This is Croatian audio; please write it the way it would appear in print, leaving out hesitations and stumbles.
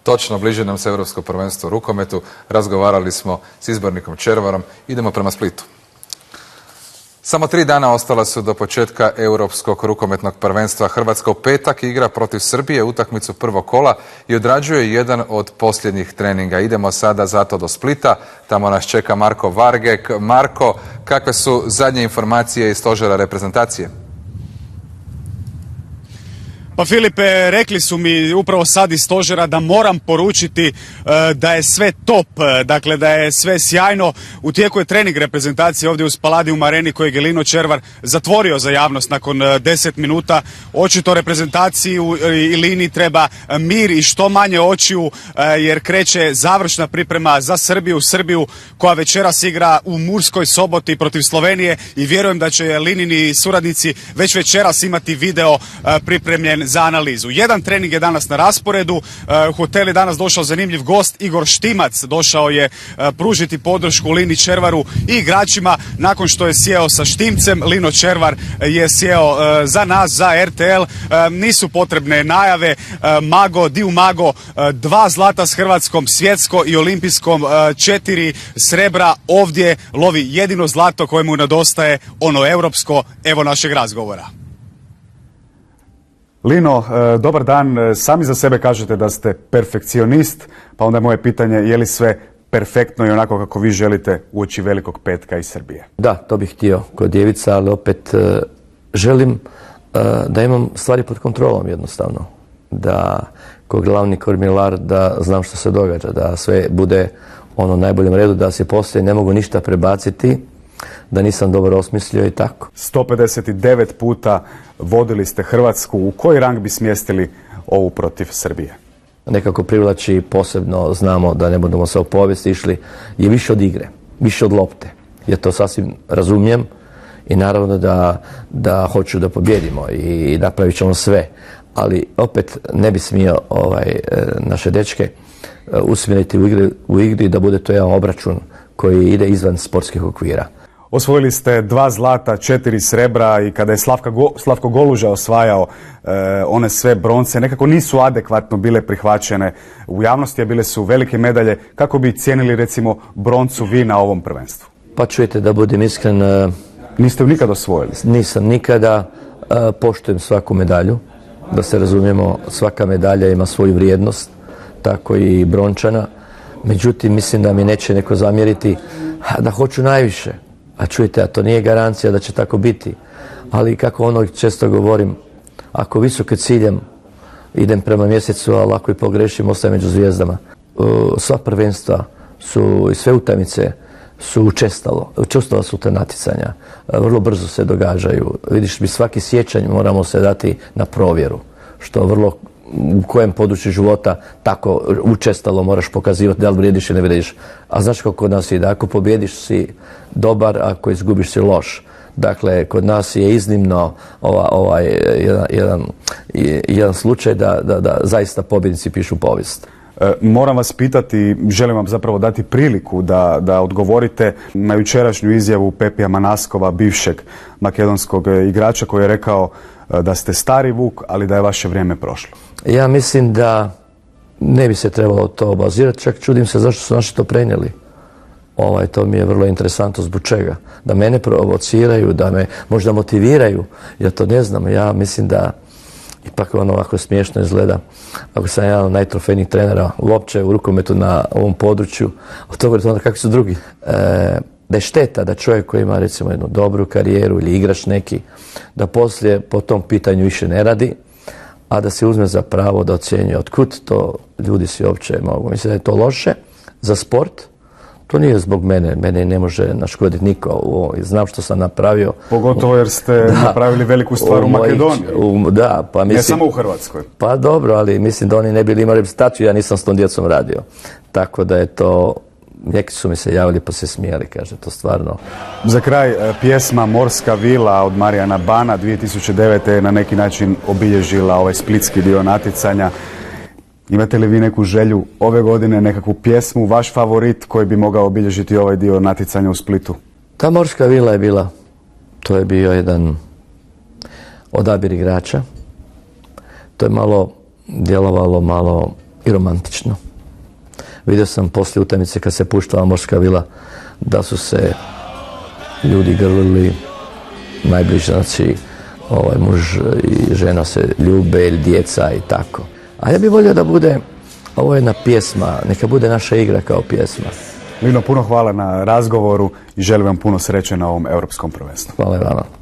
Točno, bliže nam se Europsko prvenstvo u rukometu. Razgovarali smo s izbornikom Červarom. Idemo prema Splitu. Samo 3 dana ostala su do početka Europskog rukometnog prvenstva. Hrvatska u petak igra protiv Srbije utakmicu prvog kola i odrađuje jedan od posljednjih treninga. Idemo sada zato do Splita. Tamo nas čeka Marko Vargek. Marko, kakve su zadnje informacije iz stožera reprezentacije? Pa Filipe, rekli su mi upravo sad iz stožera da moram poručiti da je sve top, dakle da je sve sjajno. U tijeku je trening reprezentacije ovdje u Spaladium Areni kojeg je Lino Červar zatvorio za javnost nakon 10 minuta. Očito reprezentaciji i Lini treba mir i što manje očiju jer kreće završna priprema za Srbiju koja večeras igra u Murskoj Soboti protiv Slovenije i vjerujem da će Linini suradnici već večeras imati video pripremljen za analizu. Jedan trening je danas na rasporedu. U hotel je danas došao zanimljiv gost, Igor Štimac. Došao je pružiti podršku Lini Červaru i igračima. Nakon što je sjeo sa Štimcem, Lino Červar je sjeo za nas, za RTL. Nisu potrebne najave. Mago, Diu Mago, 2 zlata s Hrvatskom, svjetsko i olimpijskom, 4 srebra. Ovdje lovi jedino zlato kojemu nedostaje, ono europsko. Evo našeg razgovora. Lino, dobar dan. Sami za sebe kažete da ste perfekcionist, pa onda je moje pitanje je li sve perfektno i onako kako vi želite uoči Velikog petka iz Srbije? Da, to bih htio kod djevica, ali opet želim da imam stvari pod kontrolom jednostavno. Da kao glavni kormilar da znam što se događa, da sve bude ono najboljem redu, da se poslije ne mogu ništa prebaciti, da nisam dobro osmislio i tako. 159 puta vodili ste Hrvatsku. U koji rang bi smjestili ovu protiv Srbije? Nekako privlači, posebno znamo da ne budemo se u povijesti išli, je više od igre, više od lopte. Ja to sasvim razumijem i naravno da hoću da pobjedimo i napravit ćemo sve. Ali opet ne bi smio naše dečke usmjeriti u igri da bude to jedan obračun koji ide izvan sportskih okvira. Osvojili ste 2 zlata, 4 srebra i kada je Slavko Goluža osvajao one sve bronce, nekako nisu adekvatno bile prihvaćene u javnosti, a bile su velike medalje. Kako bi cijenili recimo broncu vi na ovom prvenstvu? Pa čujete, da budem iskren... Niste ju nikad osvojili? Nisam nikada. Poštujem svaku medalju. Da se razumijemo, svaka medalja ima svoju vrijednost, tako i brončana. Međutim, mislim da mi neće neko zamjeriti da hoću najviše. A čujte, a to nije garancija da će tako biti. Ali kako ono često govorim, ako visoko ciljem idem prema mjesecu, ali ako i pogrešim, ostajem među zvijezdama. Sva prvenstva su i sve utakmice su učestala su te natjecanja. Vrlo brzo se događaju. Vidiš, mi svaki sjećanj moramo se dati na provjeru. Što vrlo u kojem području života tako učestalo moraš pokazivati da li vrijediš ili ne vrijediš. A znaš kako kod nas ide? Ako pobjediš si dobar, ako izgubiš si loš. Dakle, kod nas je iznimno jedan slučaj da zaista pobjednici pišu povijest. Moram vas pitati, želim vam zapravo dati priliku da odgovorite na jučerašnju izjavu Pepija Manaskova, bivšeg makedonskog igrača, koji je rekao da ste stari vuk, ali da je vaše vrijeme prošlo. Ja mislim da ne bi se trebalo to obazirati, čak čudim se zašto su naši to prenijeli. To mi je vrlo interesantno zbog čega. Da mene provociraju, da me možda motiviraju, ja to ne znam. Ja mislim da ipak ovako smiješno izgleda. Ako sam jedan od najtrofejnijih trenera uopće u rukometu na ovom području, od toga onda kakvi su drugi. Da je šteta da čovjek koji ima recimo jednu dobru karijeru ili igrač neki, da poslije po tom pitanju više ne radi, a da se uzme za pravo da ocjenjuje otkud to ljudi si uopće mogu. Mislim da je to loše za sport. To nije zbog mene. Mene ne može naškoditi niko. Znam što sam napravio. Pogotovo jer ste napravili veliku stvar u Makedoniji. Da, pa mislim... Ne samo u Hrvatskoj. Pa dobro, ali mislim da oni ne bili imali reprezentaciju, ja nisam s tom djecom radio. Tako da je to... Neki su mi se javili pa se smijali, kaže, to stvarno. Za kraj, pjesma Morska vila od Marijana Bana 2009. je na neki način obilježila ovaj splitski dio natjecanja. Imate li vi neku želju ove godine, nekakvu pjesmu, vaš favorit koji bi mogao obilježiti ovaj dio natjecanja u Splitu? Ta Morska vila je bila, to je bio jedan odabir igrača. To je malo djelovalo, malo i romantično. Vidio sam poslije utakmice kad se puštala Morska vila da su se ljudi grlili, najbliži, znači muž i žena se ljube ili djeca i tako. A ja bih volio da bude ovo jedna pjesma, neka bude naša igra kao pjesma. Lino, puno hvala na razgovoru i želim vam puno sreće na ovom europskom prvenstvu. Hvala i vama.